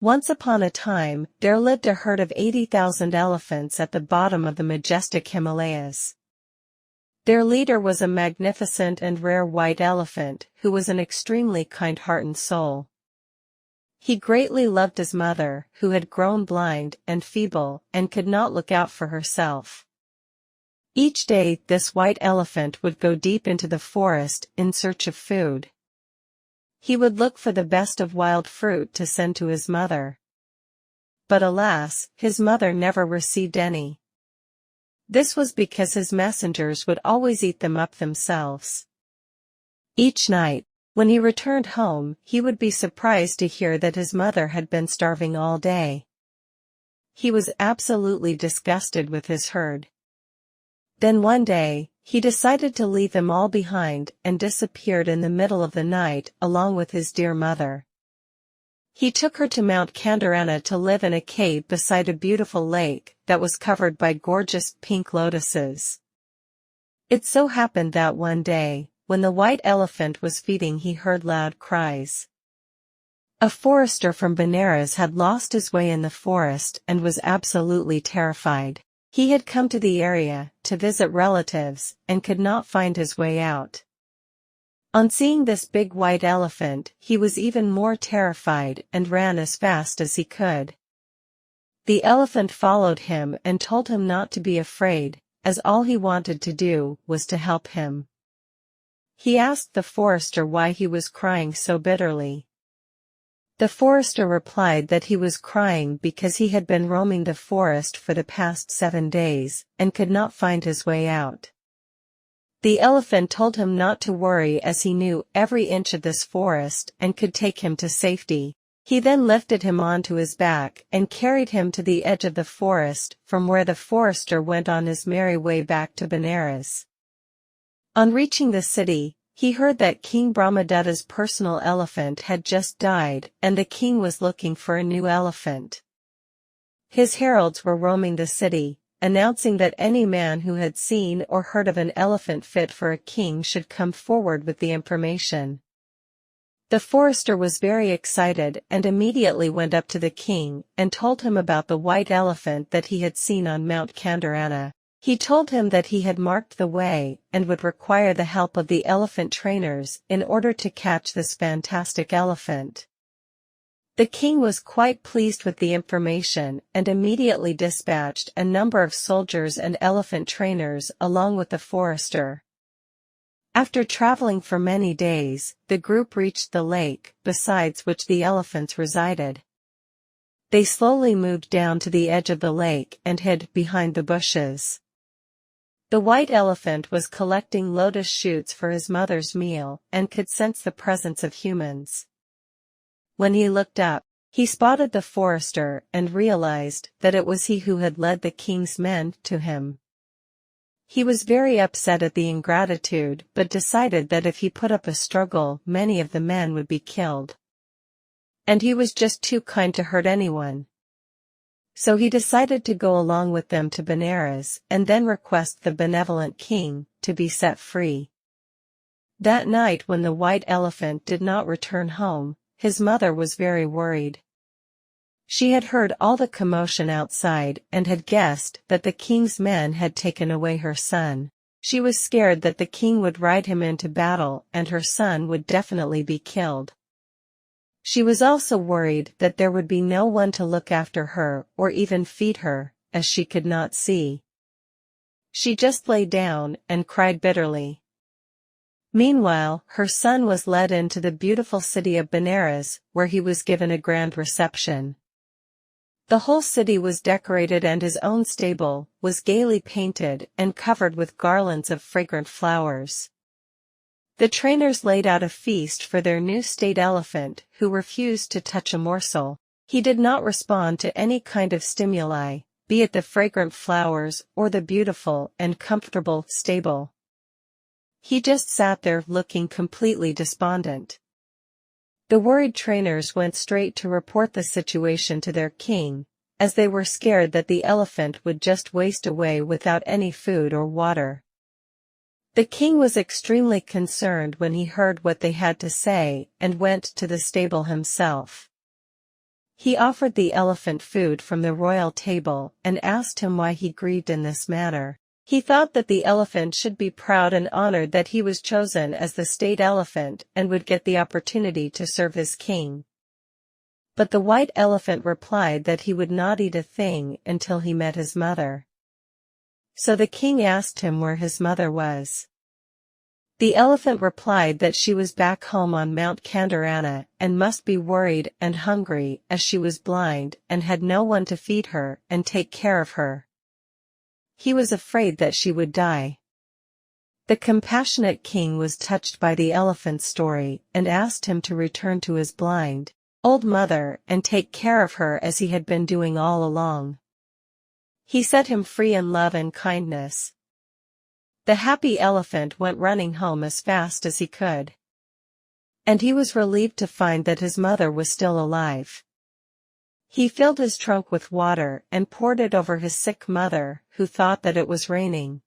Once upon a time, there lived a herd of 80,000 elephants at the bottom of the majestic Himalayas. Their leader was a magnificent and rare white elephant who was an extremely kind-hearted soul. He greatly loved his mother, who had grown blind and feeble and could not look out for herself. Each day, this white elephant would go deep into the forest in search of food. He would look for the best of wild fruit to send to his mother. But alas, his mother never received any. This was because his messengers would always eat them up themselves. Each night, when he returned home, he would be surprised to hear that his mother had been starving all day. He was absolutely disgusted with his herd. Then one day, he decided to leave them all behind and disappeared in the middle of the night along with his dear mother. He took her to Mount Kandarana to live in a cave beside a beautiful lake that was covered by gorgeous pink lotuses. It so happened that one day, when the white elephant was feeding, he heard loud cries. A forester from Benares had lost his way in the forest and was absolutely terrified. He had come to the area to visit relatives and could not find his way out. On seeing this big white elephant, he was even more terrified and ran as fast as he could. The elephant followed him and told him not to be afraid, as all he wanted to do was to help him. He asked the forester why he was crying so bitterly. The forester replied that he was crying because he had been roaming the forest for the past 7 days, and could not find his way out. The elephant told him not to worry as he knew every inch of this forest and could take him to safety. He then lifted him onto his back and carried him to the edge of the forest, from where the forester went on his merry way back to Benares. On reaching the city, he heard that King Brahmadatta's personal elephant had just died and the king was looking for a new elephant. His heralds were roaming the city, announcing that any man who had seen or heard of an elephant fit for a king should come forward with the information. The forester was very excited and immediately went up to the king and told him about the white elephant that he had seen on Mount Kandarana. He told him that he had marked the way and would require the help of the elephant trainers in order to catch this fantastic elephant. The king was quite pleased with the information and immediately dispatched a number of soldiers and elephant trainers along with the forester. After traveling for many days, the group reached the lake, beside which the elephants resided. They slowly moved down to the edge of the lake and hid behind the bushes. The white elephant was collecting lotus shoots for his mother's meal and could sense the presence of humans. When he looked up, he spotted the forester and realized that it was he who had led the king's men to him. He was very upset at the ingratitude but decided that if he put up a struggle, many of the men would be killed. And he was just too kind to hurt anyone. So he decided to go along with them to Benares and then request the benevolent king to be set free. That night, when the white elephant did not return home, his mother was very worried. She had heard all the commotion outside and had guessed that the king's men had taken away her son. She was scared that the king would ride him into battle and her son would definitely be killed. She was also worried that there would be no one to look after her or even feed her, as she could not see. She just lay down and cried bitterly. Meanwhile, her son was led into the beautiful city of Benares, where he was given a grand reception. The whole city was decorated and his own stable was gaily painted and covered with garlands of fragrant flowers. The trainers laid out a feast for their new state elephant, who refused to touch a morsel. He did not respond to any kind of stimuli, be it the fragrant flowers or the beautiful and comfortable stable. He just sat there looking completely despondent. The worried trainers went straight to report the situation to their king, as they were scared that the elephant would just waste away without any food or water. The king was extremely concerned when he heard what they had to say and went to the stable himself. He offered the elephant food from the royal table and asked him why he grieved in this manner. He thought that the elephant should be proud and honored that he was chosen as the state elephant and would get the opportunity to serve his king. But the white elephant replied that he would not eat a thing until he met his mother. So the king asked him where his mother was. The elephant replied that she was back home on Mount Kandarana and must be worried and hungry as she was blind and had no one to feed her and take care of her. He was afraid that she would die. The compassionate king was touched by the elephant's story and asked him to return to his blind, old mother and take care of her as he had been doing all along. He set him free in love and kindness. The happy elephant went running home as fast as he could. And he was relieved to find that his mother was still alive. He filled his trunk with water and poured it over his sick mother, who thought that it was raining.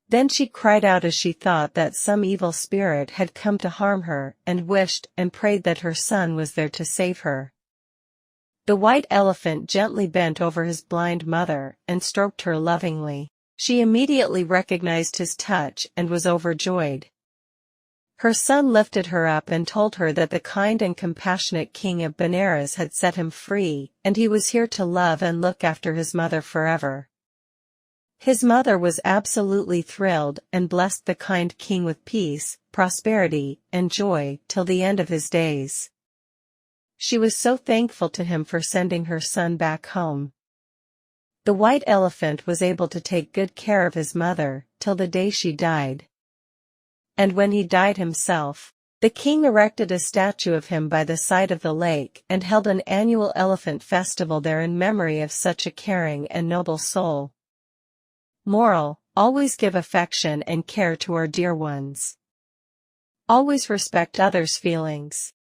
Then she cried out as she thought that some evil spirit had come to harm her and wished and prayed that her son was there to save her. The white elephant gently bent over his blind mother and stroked her lovingly. She immediately recognized his touch and was overjoyed. Her son lifted her up and told her that the kind and compassionate king of Benares had set him free, and he was here to love and look after his mother forever. His mother was absolutely thrilled and blessed the kind king with peace, prosperity, and joy till the end of his days. She was so thankful to him for sending her son back home. The white elephant was able to take good care of his mother till the day she died. And when he died himself, the king erected a statue of him by the side of the lake and held an annual elephant festival there in memory of such a caring and noble soul. Moral: always give affection and care to our dear ones. Always respect others' feelings.